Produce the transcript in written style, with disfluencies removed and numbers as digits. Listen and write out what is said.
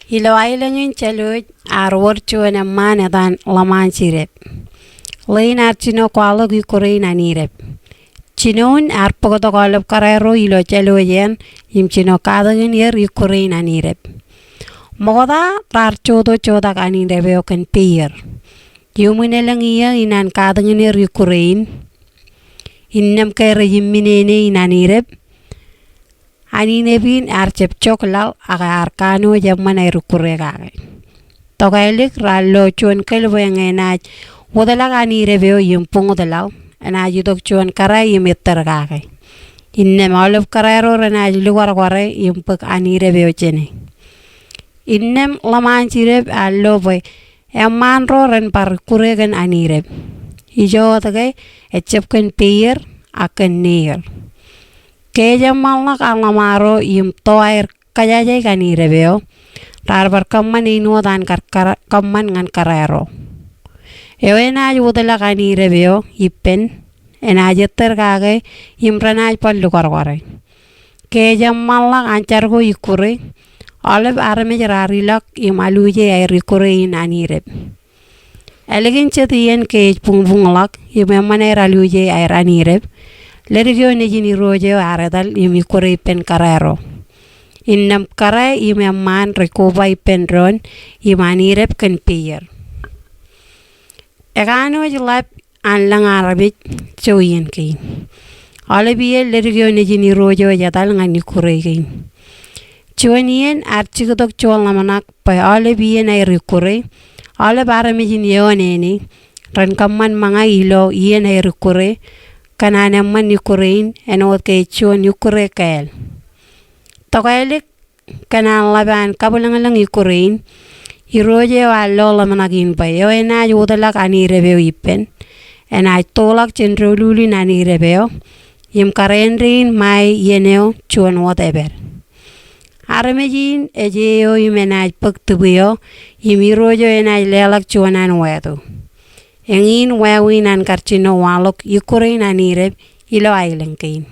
Ilo ailangun Jaluit arworchuan amanadan lamanchirep. Lain archino kwalo gikurin Anideb. Chinon arpogotokolop karero ilo Jaluyen imchino kadagin yer gikurin Anideb. Mogoda rarchodo chodak Anidebeo kan pier. Yuminelang iya inan kadagin yer gikurin. Innam kere yimminene in Anideb. Aninebin archep choklal aga arkano jamman ay rukurega. Togailik rallo chuan kelwengenaj wodala Anidebeo yimpung dalaw anajidok chuan karay yimittergage. Inne malov karayro ranaj lugar gore yimpuk Anidebeo chene. Innem lamanchireb allo boy emmanro ren par kuregen Anideb. Ijo tage echepken pier aken neer. Keja malak alamaro yim toair kajajay Anidebeo tarbar kamman inu dan kamman ngan karero. Ewenaj wudala Anidebeo ipen enajetter gage imranaj pallu korgore. Keja malak anchargo ikure oleb arme jararilak imaluje ay rikure in Anideb. Elegin chetien kej punglak imemane raluje ay Anideb. Lerigyo nejini roje aredal yumi kore pen karero. Innam kare yumi amman rekoba ipen ron Anideb kan pier. Egano jilap anlang arabit choyen kain. Olebiye lerigyo nejini roje jadal ngani kore kain. Chuanien archigodok chual namanak pa olebiye na irikure. Ole baramijin yoneni ran kamman mga ilo iyen na irikure. Kanana man Ukraine enot kay chuan Ukraine kael. Togailik kanan laban kabulangalang Ukraine iroje wallo lamanagin pa yo ena yudalak Anidebeo ipen ena tolak chenroluli Anidebeo yim karenrin mai yeneo chuan whatever. Aramejin ejeo yimenaj pagtubio yimirojo ena lelak chuanan wedo. Engin wawinan karchino walok Ukraine Anideb ilo ailan kain.